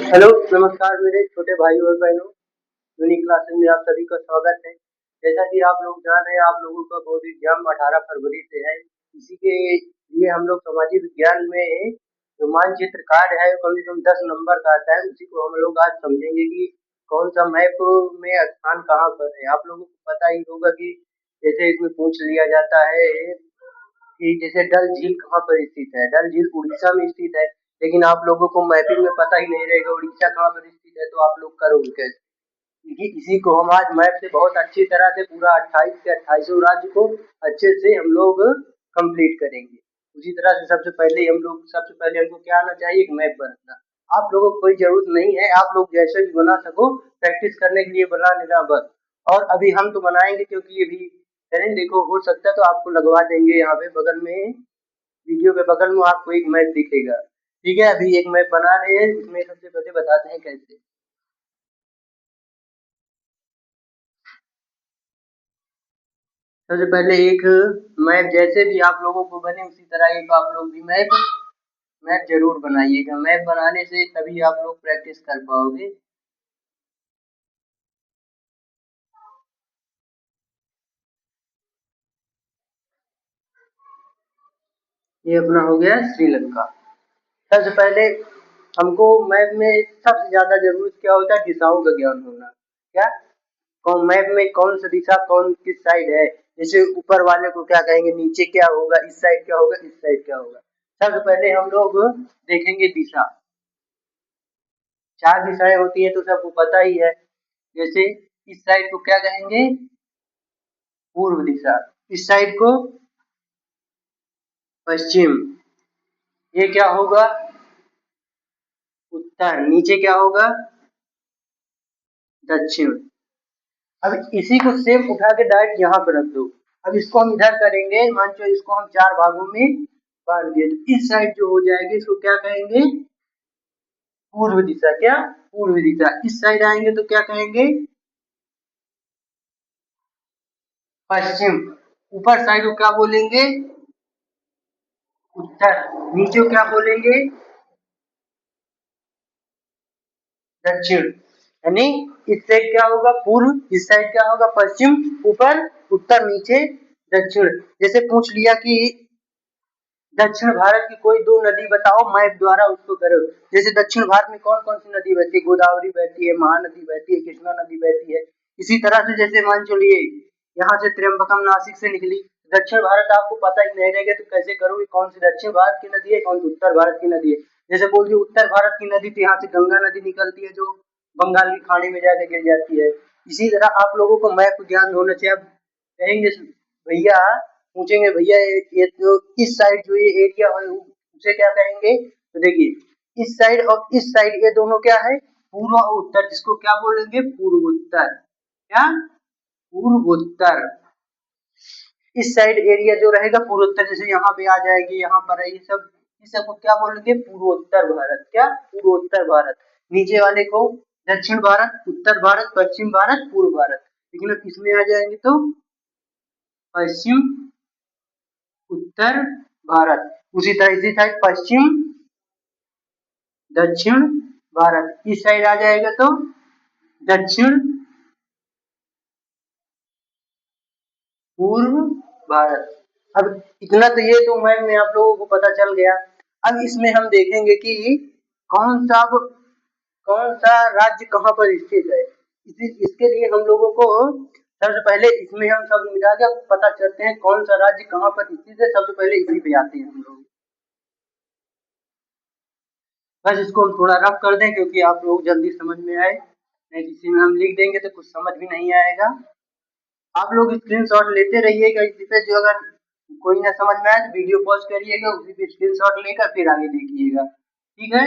Hello, नमस्कार मेरे छोटे भाई और बहनों। यूनिक क्लासेस में आप सभी का स्वागत है। जैसा कि आप लोग जान रहे हैं, आप लोगों का बोर्ड एग्जाम 18 फरवरी से है। इसी के लिए हम लोग सामाजिक विज्ञान में जो मानचित्र कार्ड है कम से कम 10 नंबर का आता है, उसी को हम लोग आज समझेंगे कि कौन सा मैप में स्थान कहाँ पर है। आप लोगों को पता ही होगा कि जैसे इसमें पूछ लिया जाता है कि जैसे डल झील कहाँ पर स्थित है। डल झील उड़ीसा में स्थित है, लेकिन आप लोगों को मैपिंग में पता ही नहीं रहेगा उड़ीसा कहाँ पर स्थित है, तो आप लोग करोगे कैसे? क्योंकि इसी को हम आज मैप से बहुत अच्छी तरह से पूरा 28 के 28 राज्य को अच्छे से हम लोग कंप्लीट करेंगे। उसी तरह से सबसे पहले हमको क्या आना चाहिए, एक मैप बनाना। आप लोगों को कोई जरूरत नहीं है, आप लोग जैसे भी बना सको, प्रैक्टिस करने के लिए बना लेना बस। और अभी हम तो बनाएंगे क्योंकि ये भी करें, देखो हो सकता है तो आपको लगवा देंगे यहाँ पे बगल में, वीडियो के बगल में आपको एक मैप दिखेगा। ठीक है, अभी एक मैप बना रहे हैं, इसमें सबसे पहले बताते हैं कैसे। सबसे पहले एक मैप जैसे भी आप लोगों को बने उसी तरह एक आप लोग भी मैप मैप जरूर बनाइएगा। मैप बनाने से तभी आप लोग प्रैक्टिस कर पाओगे। ये अपना हो गया श्रीलंका। सबसे पहले हमको मैप में सबसे ज्यादा जरूरत क्या होता है, दिशाओं का ज्ञान होना। क्या कौन मैप में कौन सा दिशा कौन किस साइड है, जैसे ऊपर वाले को क्या कहेंगे, नीचे क्या होगा, इस साइड क्या होगा, इस साइड क्या होगा। सबसे पहले हम लोग देखेंगे दिशा। चार दिशाएं होती है तो सबको पता ही है। जैसे इस साइड को क्या कहेंगे, पूर्व दिशा। इस साइड को पश्चिम। ये क्या होगा, उत्तर। नीचे क्या होगा, दक्षिण। अब इसी को सेम उठा के डायरेक्ट यहाँ पे रख दो। अब इसको हम इधर करेंगे, मान लो इसको हम चार भागों में बांट दिए, तो इस साइड जो हो जाएगी इसको क्या कहेंगे, पूर्व दिशा। क्या, पूर्व दिशा। इस साइड आएंगे तो क्या कहेंगे, पश्चिम। ऊपर साइड को क्या बोलेंगे, उत्तर। नीचे को क्या बोलेंगे, दक्षिण। यानी इस साइड क्या होगा, पूर्व। इस साइड क्या होगा, पश्चिम। ऊपर उत्तर, नीचे दक्षिण। जैसे पूछ लिया कि दक्षिण भारत की कोई दो नदी बताओ, मैप द्वारा उसको करो। जैसे दक्षिण भारत में कौन कौन सी नदी बहती है, गोदावरी बहती है, महानदी बहती है, कृष्णा नदी बहती है। इसी तरह से जैसे मान चलिए यहाँ से त्र्यंबकम नासिक से निकली, दक्षिण भारत आपको पता ही नहीं रहेगा तो कैसे करोगे, कौन सी दक्षिण भारत की नदी है, कौन सी उत्तर भारत की नदी है। जैसे बोलिए उत्तर भारत की नदी तो यहाँ से गंगा नदी निकलती है, जो बंगाल की खाड़ी में जाकर गिर जाती है। इसी तरह आप लोगों को मैप ज्ञान होना चाहिए। अब कहेंगे भैया, पूछेंगे भैया ये जो इस साइड जो ये एरिया है उसे क्या कहेंगे, तो देखिए इस साइड और इस साइड ये दोनों क्या है, पूर्व और उत्तर, जिसको क्या बोलेंगे, पूर्वोत्तर। क्या, पूर्वोत्तर। इस साइड एरिया जो रहेगा पूर्वोत्तर, जैसे यहाँ पे आ जाएगी, यहाँ पर है, ये सब इस सबको क्या बोलेंगे, पूर्वोत्तर भारत। क्या, पूर्वोत्तर भारत। नीचे वाले को दक्षिण भारत, उत्तर भारत, पश्चिम भारत, पूर्व भारत। लेकिन अब इसमें आ जाएंगे तो पश्चिम, उत्तर भारत। उसी तरह इसी साइड पश्चिम, दक्षिण भारत। इस साइड आ जाएगा तो दक्षिण, पूर्व भारत। अब इतना तो ये तो मैप में आप लोगों को पता चल गया। अब इसमें हम देखेंगे कि कौन सा राज्य कहाँ पर स्थित है। इसके लिए हम लोगों को सबसे पहले इसमें हम सब मिला के पता करते हैं कौन सा राज्य कहाँ पर स्थित है। सबसे पहले इसी पे आते हैं हम लोग। बस इसको हम थोड़ा रफ कर दें क्योंकि आप लोग जल्दी समझ में आए, नहीं किसी में हम लिख देंगे तो कुछ समझ भी नहीं आएगा। आप लोग स्क्रीनशॉट लेते रहिएगा इसी पे, जो अगर कोई ना समझ में आए तो वीडियो पॉज करिएगा, उसी पे स्क्रीनशॉट लेकर फिर आगे देखिएगा। ठीक है,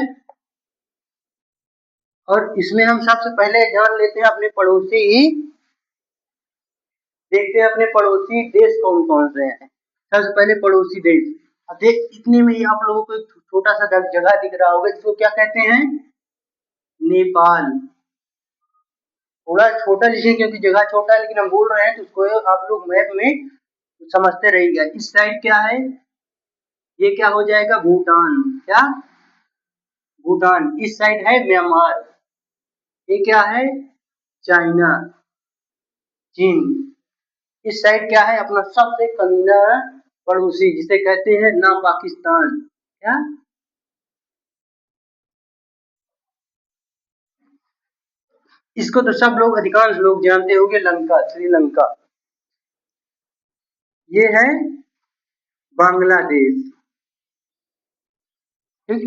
और इसमें हम सबसे पहले जान लेते हैं अपने पड़ोसी, देखते हैं अपने पड़ोसी देश कौन कौन से हैं। सबसे पहले पड़ोसी देश। अब देख इतने में ही आप लोगों को एक छोटा सा जगह दिख रहा होगा, जिसको क्या कहते हैं, नेपाल। थोड़ा छोटा लिखें क्योंकि जगह छोटा है, लेकिन हम बोल रहे हैं तो उसको आप लोग मैप में समझते रहिएगा। इस साइड क्या है, ये क्या हो जाएगा, भूटान। क्या, भूटान, इस साइड है म्यांमार, ये क्या है चाइना, चीन, इस साइड क्या है अपना सबसे कमीना पड़ोसी जिसे कहते हैं ना पाकिस्तान, क्या इसको तो सब लोग अधिकांश लोग जानते होंगे, लंका, श्रीलंका, ये है बांग्लादेश। ठीक,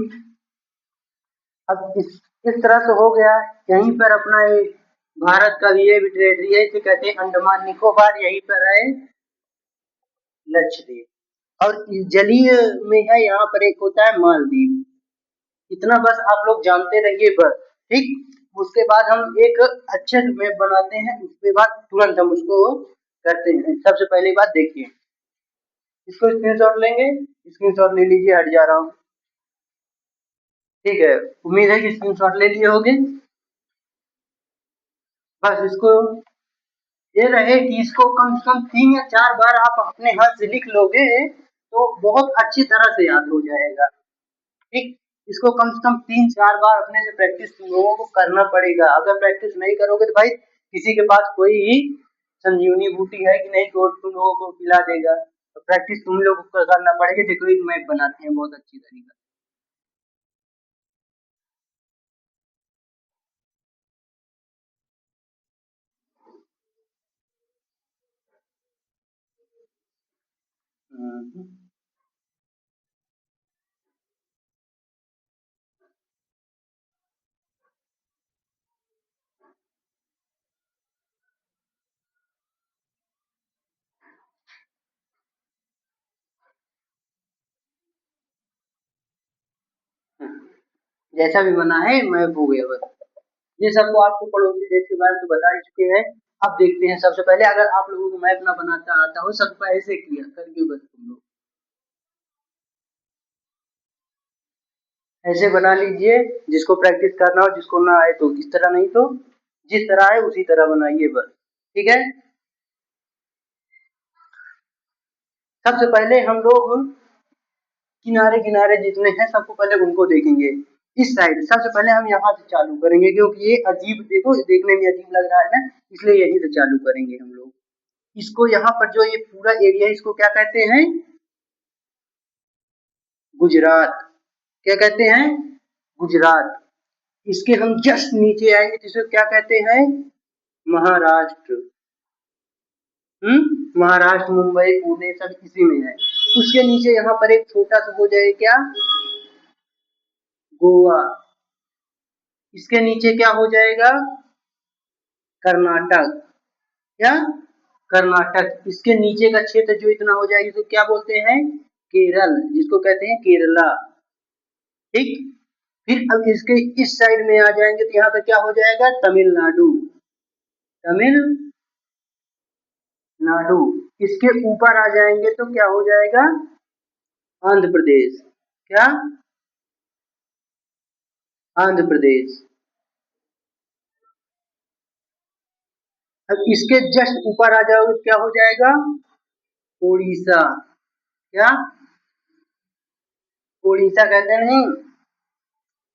अब इस तरह से हो गया। यहीं पर अपना ये भारत का भी ये भी टेरिटरी है, इसे कहते हैं अंडमान निकोबार, यहीं पर है लक्षद्वीप, और जलीय में है यहाँ पर एक होता है मालदीव। इतना बस आप लोग जानते रहिए बस। ठीक, उसके बाद हम एक अच्छे से मैप बनाते हैं, उसके बाद तुरंत हम उसको करते हैं। सबसे पहली बात देखिए, इसको स्क्रीनशॉट लेंगे, स्क्रीनशॉट ले लीजिए, हट जा रहा हूँ। ठीक है, उम्मीद है कि स्क्रीनशॉट ले लिए होंगे। बस इसको ये रहे कि इसको कम से कम 3 या 4 बार आप अपने हाथ से लिख लोगे तो बहुत अच्छी तरह से याद हो जाएगा। ठीक, इसको कम से कम 3-4 बार अपने से प्रैक्टिस तुम लोगों को करना पड़ेगा। अगर प्रैक्टिस नहीं करोगे तो भाई किसी के पास कोई संजीवनी बूटी है कि नहीं तो तुम लोगों को पिला देगा। तो प्रैक्टिस तुम लोगों को करना पड़ेगी। देखो एक मैप बनाते हैं बहुत अच्छी तरीका। हम्म, जैसा भी बना है मैप हो गया बस। ये सब तो आपको पड़ोसी देश के बारे में तो बता ही चुके हैं। अब देखते हैं, सबसे पहले अगर आप लोगों को मैप ना बनाता आता हो, सब ऐसे किया करके बस तुम लोग ऐसे बना लीजिए। जिसको प्रैक्टिस करना हो, जिसको ना आए तो इस तरह, नहीं तो जिस तरह आए उसी तरह बनाइए बस। ठीक है, सबसे पहले हम लोग किनारे किनारे जितने हैं सबको पहले उनको देखेंगे। इस साइड सबसे पहले हम यहाँ से चालू करेंगे, क्योंकि ये अजीब, देखो देखने में अजीब लग रहा है ना, इसलिए यहीं से चालू करेंगे हम लोग। इसको यहाँ पर जो ये पूरा एरिया है इसको क्या कहते हैं, गुजरात। क्या कहते हैं, गुजरात। इसके हम जस्ट नीचे आएंगे तो इसे क्या कहते हैं, महाराष्ट्र। महाराष्ट्र, मुंबई, पुणे सब इसी में है। उसके नीचे यहाँ पर एक छोटा सा हो जाए क्या, गोवा। इसके नीचे क्या हो जाएगा, कर्नाटक। क्या, कर्नाटक। इसके नीचे का क्षेत्र जो इतना हो जाएगी तो क्या बोलते हैं, केरल, जिसको कहते हैं केरला। ठीक, फिर अब इसके इस साइड में आ जाएंगे तो यहाँ पे क्या हो जाएगा, तमिलनाडु। तमिलनाडु। इसके ऊपर आ जाएंगे तो क्या हो जाएगा, आंध्र प्रदेश। क्या, आंध्र प्रदेश। अब इसके जस्ट ऊपर आ जाओगे तो क्या हो जाएगा, उड़ीसा। क्या, उड़ीसा कहते नहीं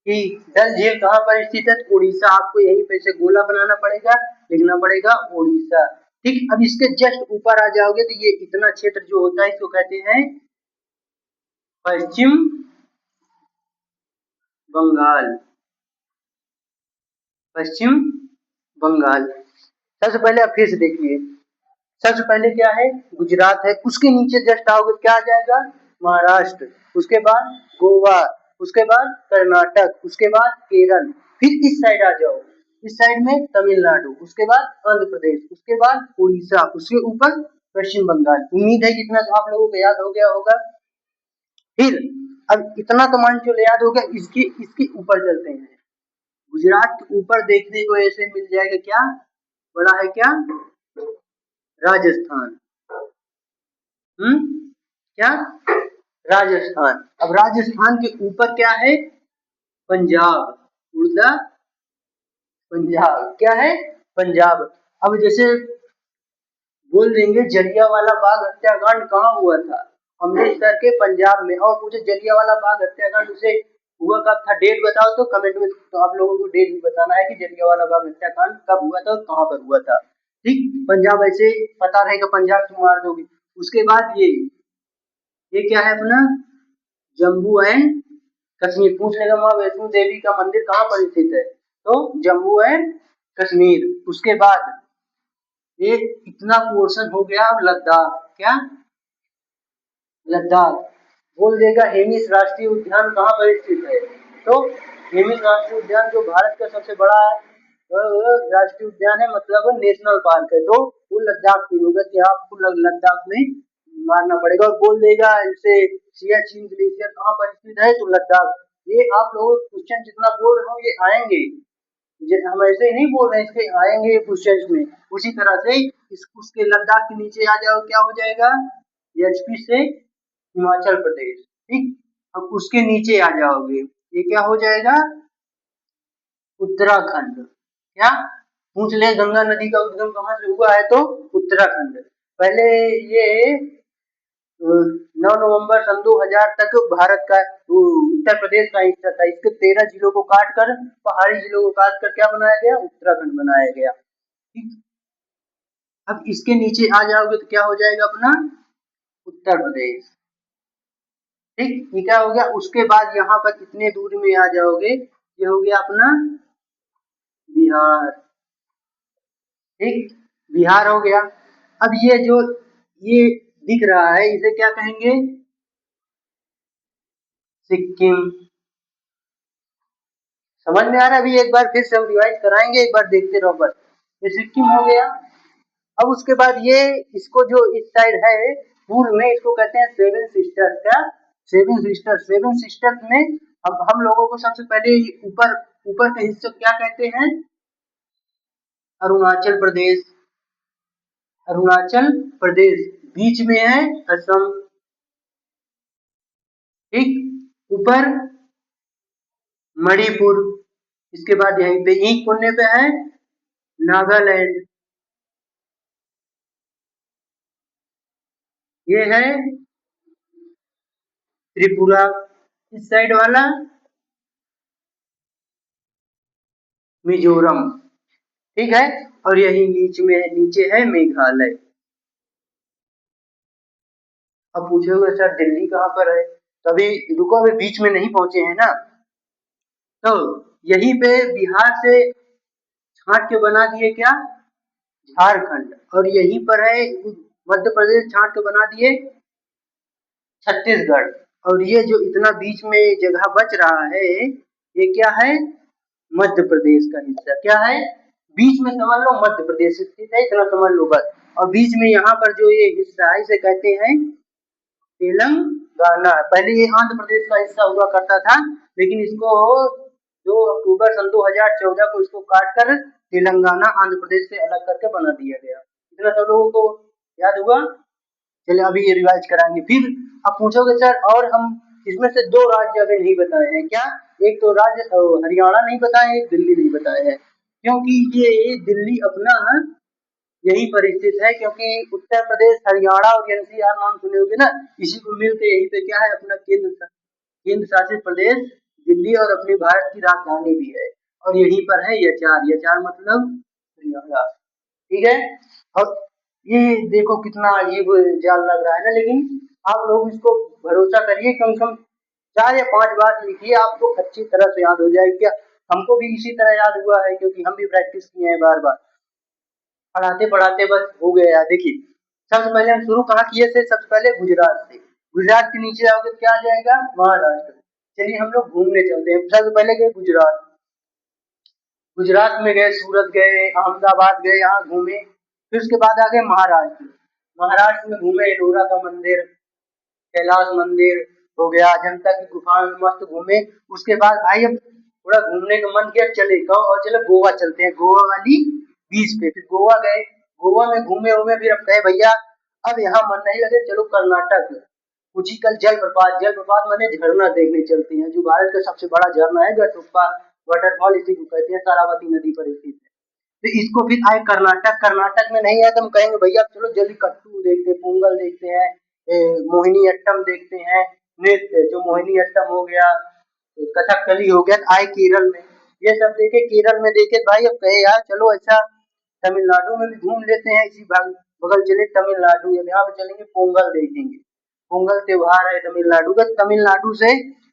कि डल झील कहाँ पर स्थित है, तो उड़ीसा। आपको यहीं पे से गोला बनाना पड़ेगा, लिखना पड़ेगा उड़ीसा। ठीक, अब इसके जस्ट ऊपर आ जाओगे तो ये इतना क्षेत्र जो होता है इसको कहते हैं पश्चिम बंगाल। पश्चिम बंगाल। सबसे पहले आप फिर से देखिए, सबसे पहले क्या है, गुजरात है, उसके नीचे जस्ट आओगे तो क्या आ जाएगा, महाराष्ट्र। उसके बाद गोवा, उसके बाद कर्नाटक, उसके बाद केरल। फिर इस साइड आ जाओ, इस साइड में तमिलनाडु, उसके बाद आंध्र प्रदेश, उसके बाद उड़ीसा, उसके ऊपर पश्चिम बंगाल। उम्मीद है कि इतना तो आप लोगों को याद हो गया होगा। फिर अब इतना तो मान चलो याद हो गया, इसके इसके ऊपर चलते हैं। गुजरात के ऊपर देखने को ऐसे मिल जाएगा क्या, बड़ा है क्या, राजस्थान। क्या, राजस्थान। अब राजस्थान के ऊपर क्या है, पंजाब। उड़दा, पंजाब क्या है, पंजाब। अब जैसे बोल देंगे जलियांवाला बाग हत्याकांड कहाँ हुआ था, अमृतसर के पंजाब में। और मुझे जलियांवाला बाग हत्याकांड उसे हुआ कब था, डेट बताओ तो कमेंट में, तो आप लोगों को डेट भी बताना है कि जलियांवाला बाग हत्याकांड कब हुआ था और कहाँ पर हुआ था। ठीक, पंजाब ऐसे पता रहेगा, पंजाब तुम मार दोगे। उसके बाद ये क्या है अपना जम्मू एंड कश्मीर। पूछ लेगा माँ वैष्णो देवी का मंदिर कहाँ पर स्थित है, तो जम्मू एंड कश्मीर। उसके बाद ये इतना पोर्शन हो गया। अब लद्दाख, क्या लद्दाख। बोल देगा हेमिस राष्ट्रीय उद्यान कहाँ पर स्थित है, तो हेमिस राष्ट्रीय उद्यान जो भारत का सबसे बड़ा राष्ट्रीय उद्यान है, मतलब नेशनल पार्क है, तो वो लद्दाख में होगा। कि आपको लद्दाख में मारना पड़ेगा। और बोल देगा जैसे सियाचिन ग्लेशियर कहाँ पर स्थित है, तो लद्दाख। ये आप लोग क्वेश्चन जितना बोल रहे हो ये आएंगे, हम ऐसे ही नहीं बोल रहे हैं, इसके आएंगे क्वेश्चन में। उसी तरह से उसके लद्दाख के नीचे आ जाओ, क्या हो जाएगा, एचपी से हिमाचल प्रदेश। ठीक, अब उसके नीचे आ जाओगे, ये क्या हो जाएगा, उत्तराखंड। क्या पूछ ले गंगा नदी का उद्गम कहाँ से हुआ है, तो उत्तराखंड। पहले ये 9 नवंबर सन 2000 तक भारत का उत्तर प्रदेश का हिस्सा था। इसके 13 जिलों को काट कर, पहाड़ी जिलों को काट कर क्या बनाया गया, उत्तराखंड बनाया गया। ठीक, अब इसके नीचे आ जाओगे तो क्या हो जाएगा अपना उत्तर प्रदेश। ठीक, ये क्या हो गया। उसके बाद यहाँ पर कितने दूर में आ जाओगे, ये हो गया अपना बिहार। ठीक, बिहार हो गया। अब ये जो ये दिख रहा है इसे क्या कहेंगे, सिक्किम। समझ में आ रहा है, अभी एक बार फिर से हम रिवाइज कराएंगे, एक बार देखते रहो बस। ये सिक्किम हो गया। अब उसके बाद ये इसको जो इस साइड है पूर्व में, इसको कहते हैं सेवन सिस्टर। क्या, सेवन सिस्टर। सेवन सिस्टर में अब हम लोगों को सबसे पहले ऊपर ऊपर के हिस्से क्या कहते हैं, अरुणाचल प्रदेश। अरुणाचल प्रदेश बीच में है असम। ठीक, ऊपर मणिपुर। इसके बाद यहीं पे एक कोने पे है नागालैंड। ये है त्रिपुरा, इस साइड वाला मिजोरम। ठीक है, और यही नीचे है मेघालय। अब पूछोगे सर दिल्ली कहाँ पर है, तो अभी रुको, अभी बीच में नहीं पहुंचे हैं ना। तो यहीं पे बिहार से छांट के बना दिए क्या, झारखंड। और यहीं पर है मध्य प्रदेश, छांट के बना दिए छत्तीसगढ़। और ये जो इतना बीच में जगह बच रहा है ये क्या है, मध्य प्रदेश का हिस्सा। क्या है, बीच में समझ लो मध्य प्रदेश स्थित है, इतना समझ लो बस। और बीच में यहाँ पर जो ये हिस्सा है इसे कहते हैं तेलंगाना। पहले ये आंध्र प्रदेश का हिस्सा हुआ करता था, लेकिन इसको 2 अक्टूबर सन 2014 को इसको काट कर तेलंगाना आंध्र प्रदेश से अलग करके बना दिया गया। इतना सब लोगों को याद हुआ। चलिए अभी ये रिवाइज कराएंगे। फिर अब पूछोगे सर और हम इसमें से 2 राज्य अभी नहीं बताए हैं, क्या, एक तो राज्य हरियाणा नहीं बताए, एक दिल्ली नहीं बताए हैं। क्योंकि ये दिल्ली अपना यही पर स्थित है, क्योंकि उत्तर प्रदेश, हरियाणा और एनसीआर नाम सुने होंगे ना, इसी को मिलकर यही पे क्या है अपना केंद्र शासित प्रदेश दिल्ली, और अपने भारत की राजधानी भी है। और यहीं पर है यचार। यचार मतलब हरियाणा। ठीक है, और ये देखो कितना अजीब जाल लग रहा है ना, लेकिन आप लोग इसको भरोसा करिए, कम से कम 4 या 5 बार लिखिए, आपको अच्छी तरह से याद हो जाएगी। क्या, हमको भी इसी तरह याद हुआ है, क्योंकि हम भी प्रैक्टिस किए हैं बार बार, पढ़ाते पढ़ाते बस हो गया। देखिए सबसे पहले हम शुरू कहाँ किए थे, सबसे पहले गुजरात से। गुजरात के नीचे आओगे तो क्या आ जाएगा, महाराष्ट्र। चलिए हम लोग घूमने चलते हैं। सबसे पहले गए गुजरात, गुजरात में गए, सूरत गए, अहमदाबाद गए, यहाँ घूमे। फिर उसके बाद आ गए महाराष्ट्र। महाराष्ट्र में घूमे, एलोरा का मंदिर, कैलाश मंदिर हो गया, अजंता की गुफा में मस्त घूमे। उसके बाद भाई अब थोड़ा घूमने का मन किया, चले कहो और चलो गोवा चलते हैं, गोवा वाली बीच पे। फिर गोवा गए, गोवा में घूमे उमे, फिर अब कहे भैया अब यहाँ मन नहीं लगे, चलो कर्नाटक उचिकल जलप्रपात। जलप्रपात माने झरना देखने चलते हैं, जो भारत का सबसे बड़ा झरना है गटुप्पा वाटरफॉल, इसी को कहते हैं, तारावती नदी पर स्थित है। तो इसको फिर आए कर्नाटक। कर्नाटक में नहीं आए तो हम कहेंगे भैया चलो जल्लीकट्टू देखते हैं, पोंगल देखते हैं, मोहिनी अट्टम देखते हैं, नृत्य जो मोहिनी अट्टम हो गया, कथकली हो गया, आए केरल में, ये सब देखे केरल में देखे भाई। अब कहे यार चलो अच्छा तमिलनाडु में भी घूम लेते हैं, इसी बगल चले तमिलनाडु, यहाँ पे चलेंगे पोंगल देखेंगे, पोंगल त्योहार है तमिलनाडु का। तमिलनाडु से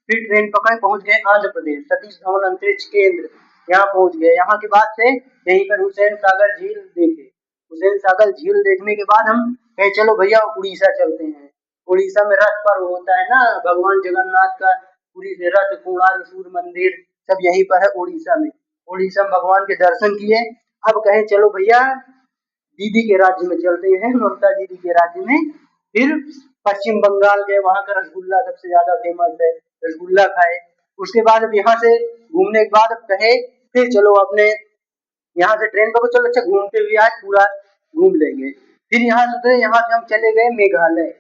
फिर ट्रेन पकड़े पहुंच गए आंध्र प्रदेश, सतीश धवन अंतरिक्ष केंद्र यहाँ पहुंच गए। यहाँ के बाद से यहीं पर हुसैन सागर झील देखे, हुसैन सागर झील देखने के बाद हम कहे चलो भैया उड़ीसा चलते हैं। उड़ीसा में रथ पर्व होता है ना भगवान जगन्नाथ का, पुरी से रथ, कोणार्क सूर्य मंदिर सब यहीं पर है उड़ीसा में। उड़ीसा में भगवान के दर्शन किए। अब कहे चलो भैया दीदी के राज्य में चलते हैं, ममता दीदी के राज्य में। फिर पश्चिम बंगाल गए, वहां का रसगुल्ला सबसे ज्यादा फेमस है, रसगुल्ला खाए। उसके बाद अब यहाँ से घूमने के बाद अब कहे फिर चलो अपने यहाँ से ट्रेन पकड़ो, चलो अच्छा घूमते हुए आज पूरा घूम लेंगे। फिर यहाँ से उतरे, यहाँ से हम चले गए मेघालय।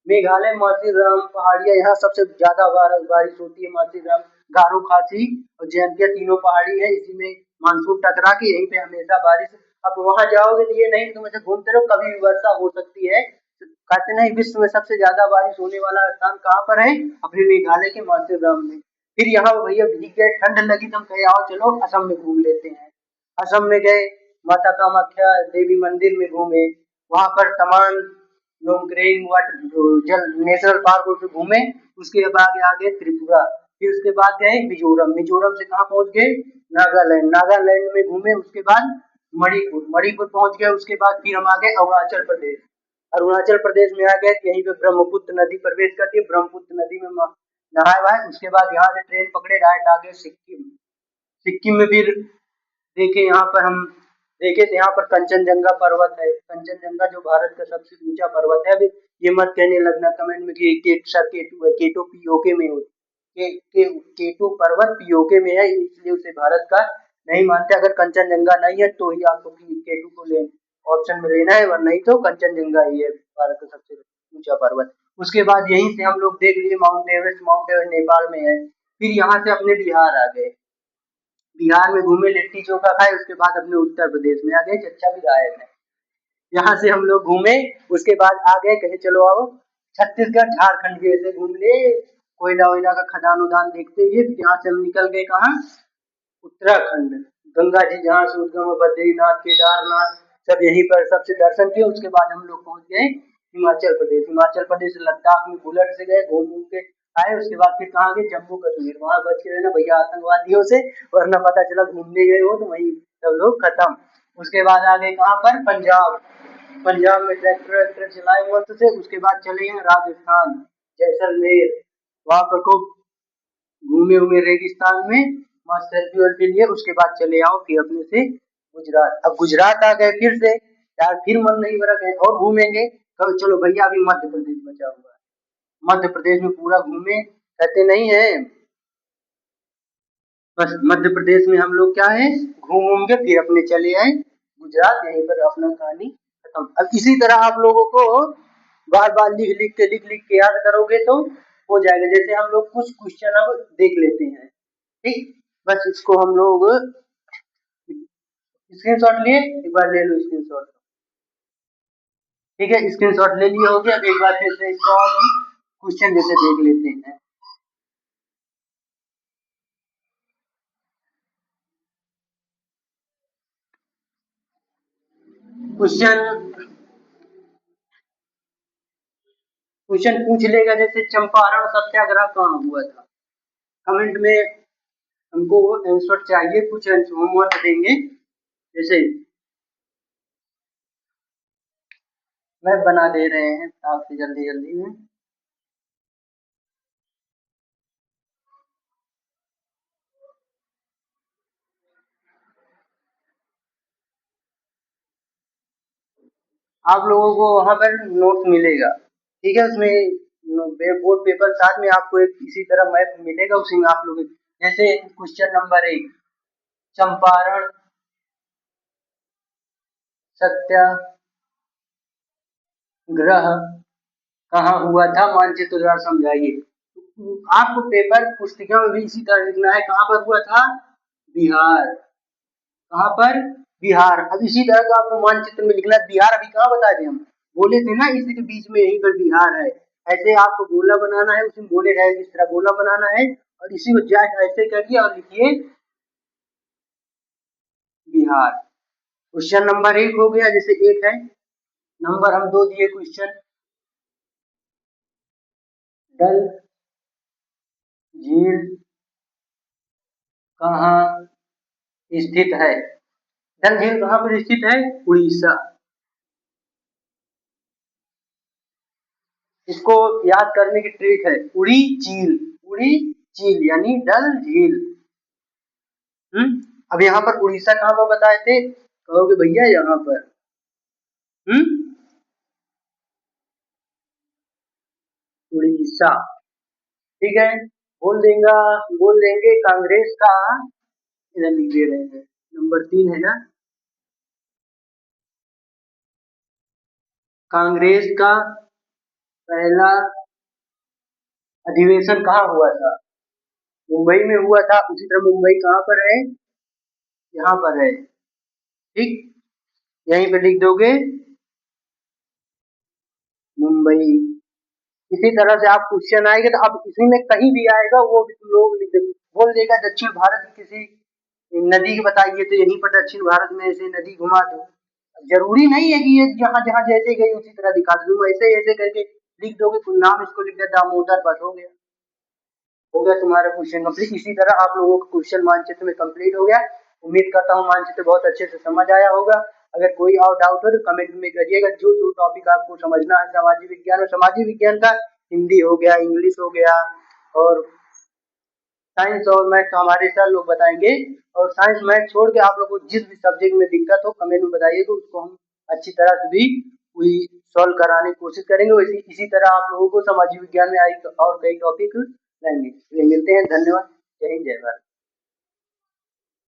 मेघालय माथेरान पहाड़ियाँ, यहाँ सबसे ज्यादा बारिश होती है माथेरान, गारो खासी और जयंतिया तीनों पहाड़ी है, इसी में मानसून टकरा के यहीं पे हमेशा बारिश। अब वहां जाओगे तो ये नहीं तुम ऐसे घूमते रहो, कभी भी वर्षा हो सकती है। कहते नहीं विश्व में सबसे ज्यादा बारिश होने वाला स्थान कहाँ पर है, अपने मेघालय के माथेरान में। फिर यहाँ भैया भीग गए, ठंड लगी तो हम कहे आओ चलो असम में घूम लेते हैं। असम में गए, माता कामाख्या देवी मंदिर में घूमे, वहां पर तमाम नोक्रेक वाटर जल नेशनल पार्क उसे घूमे। उसके बाद आगे त्रिपुरा, फिर उसके बाद गए मिजोरम, मिजोरम से कहाँ पहुंच गए नागालैंड, नागालैंड में घूमे। उसके बाद मणिपुर, मणिपुर पहुंच गए। उसके बाद फिर हम आ गए अरुणाचल प्रदेश, अरुणाचल प्रदेश में आ गए, यहीं पे ब्रह्मपुत्र नदी प्रवेश करती है, ब्रह्मपुत्र नदी में नहाए वहाए। उसके बाद यहाँ से ट्रेन पकड़े डायरेक्ट आ गए सिक्किम, सिक्किम में फिर देखे यहाँ पर हम देखे तो यहाँ पर कंचनजंगा पर्वत है, कंचनजंगा जो भारत का सबसे ऊंचा पर्वत है। अभी ये मत कहने लगना कमेंट में कि सर केटू है, केटू पीओके में हो, केटू पर्वत पीओके में है इसलिए उसे भारत का नहीं मानते। अगर कंचनजंगा नहीं है तो ही आपको केटू को ले ऑप्शन में लेना है, वरना नहीं तो कंचनजंगा ही है भारत का सबसे ऊंचा पर्वत। उसके बाद यहीं से हम लोग देख लिए mount Everest, mount Everest Nepal में है। फिर यहाँ से अपने बिहार आ गए, बिहार में घूमे, लिट्टी चोखा खाए। उसके बाद अपने उत्तर प्रदेश में आ गए, चच्चा भी गायब है। यहाँ से हम लोग घूमे, उसके बाद आ गए कहे चलो आओ छत्तीसगढ़ झारखंड भी ऐसे घूम ले, कोयला वोयला का खदान उदान देखते हुए। यहाँ से हम निकल गए कहाँ उत्तराखंड, गंगा जी जहाँ से उद्गम, बद्रीनाथ केदारनाथ सब यहीं पर सबसे दर्शन किए। उसके बाद हम लोग पहुंच गए हिमाचल प्रदेश, हिमाचल प्रदेश लद्दाख में बुलेट से गए, घूम घूम के आए। उसके बाद फिर कहाँ गए जम्मू कश्मीर, वहां बच के रहना भैया आतंकवादियों से, वरना पता चला घूमने गए हो तो वही सब लोग खत्म। उसके बाद आ गए कहाँ पर पंजाब, पंजाब में ट्रैक्टर चलाए मस्त से। उसके बाद चले गए राजस्थान जैसलमेर, वहां पर खूब घूमे हुए रेगिस्तान में मस्त सेल्फी वेल्फी लिए। उसके बाद चले आओ फिर अपने से गुजरात, अब गुजरात आ गए फिर से यार, फिर मन नहीं भरा कहीं और घूमेंगे, कभी चलो भैया अभी मध्य प्रदेश बचा हुआ है, मध्य प्रदेश में पूरा घूमे। कहते नहीं है बस मध्य प्रदेश में हम लोग क्या है घूम घूम के फिर अपने चले आए गुजरात, यहीं पर अपना कहानी खत्म। अब इसी तरह आप लोगों को बार बार लिख लिख के याद करोगे तो हो जाएगा। जैसे हम लोग कुछ क्वेश्चन अब देख लेते हैं, ठीक, बस इसको हम लोग स्क्रीनशॉट लिए, एक बार ले लो स्क्रीनशॉट, ठीक है स्क्रीनशॉट ले लिए हो गया। अब एक बार फिर से इसको हम क्वेश्चन जैसे देख लेते हैं। क्वेश्चन क्वेश्चन पूछ लेगा जैसे चंपारण सत्याग्रह कहाँ हुआ था, कमेंट में हमको आंसर चाहिए, कुछ होमवर्क देंगे। जैसे मैं बना दे रहे हैं आपसे जल्दी जल्दी में। आप लोगों को वहां पर नोट मिलेगा, ठीक है, उसमें बोर्ड पेपर साथ में आपको एक इसी तरह मैप मिलेगा, उसी में आप लोग जैसे क्वेश्चन नंबर 1 चंपारण सत्याग्रह कहाँ हुआ था, मानचित्र द्वारा समझाइए। आपको पेपर पुस्तिका में भी इसी तरह लिखना है, कहाँ पर हुआ था बिहार, कहाँ पर बिहार। अब इसी तरह का आपको मानचित्र में लिखना है बिहार, अभी कहाँ बता दें हम बोले थे ना इसी के बीच में यहीं पर बिहार है। ऐसे आपको गोला बनाना है, उसमें बोले रहे जिस तरह गोला बनाना है और इसी को जाट ऐसे करिए और लिखिए बिहार। क्वेश्चन नंबर 1 हो गया, जैसे 1 है, नंबर हम 2 दिए क्वेश्चन, डल झील कहाँ स्थित है? डल झील कहाँ पर स्थित है? उड़ीसा। इसको याद करने की ट्रिक है, उड़ी झील, उड़ी झील यानी डल झील। अब यहाँ पर उड़ीसा कहाँ पर बताए थे? कहोगे भैया यहाँ पर। उड़ीसा, ठीक है। बोल देंगे कांग्रेस का, इधर लिख दे रहे हैं, नंबर 3 है ना, कांग्रेस का पहला अधिवेशन कहाँ हुआ था? मुंबई में हुआ था। उसी तरह मुंबई कहाँ पर है? यहाँ पर है, ठीक। यहीं पे लिख दोगे मुंबई। इसी तरह से आप क्वेश्चन आएगा तो अब इसी में कहीं भी आएगा वो लोग लिख देंगे। बोल देगा दक्षिण भारत की किसी नदी की बताइए तो यहीं पर दक्षिण भारत में ऐसे नदी घुमा दो। जरूरी नहीं है कि ये जहाँ जहाँ जैसे गई उसी तरह दिखा दूं, ऐसे ऐसे करके लिख दोगे, कोई नाम इसको लिख दिया दामोदर, बस हो गया तुम्हारा क्वेश्चन कंप्लीट। इसी तरह आप लोगों का क्वेश्चन मानचित्र में कंप्लीट हो गया। उम्मीद करता हूँ मानचित्र बहुत अच्छे से समझ आया होगा। अगर कोई और डाउट हो तो कमेंट में करिएगा। जो जो टॉपिक आपको समझना है सामाजिक विज्ञान, और सामाजिक विज्ञान का हिंदी हो गया, इंग्लिश हो गया, और साइंस और मैथ तो हमारे सर लोग बताएंगे। और साइंस मैथ छोड़ के आप लोग को जिस भी सब्जेक्ट में दिक्कत हो कमेंट में बताइएगा, उसको हम अच्छी तरह से भी वही सॉल्व कराने की कोशिश करेंगे। वैसे इसी तरह आप लोगों को सामाजिक विज्ञान में आई और कई टॉपिक लाएंगे। मिलते हैं, धन्यवाद, जय हिंद, जय भारत।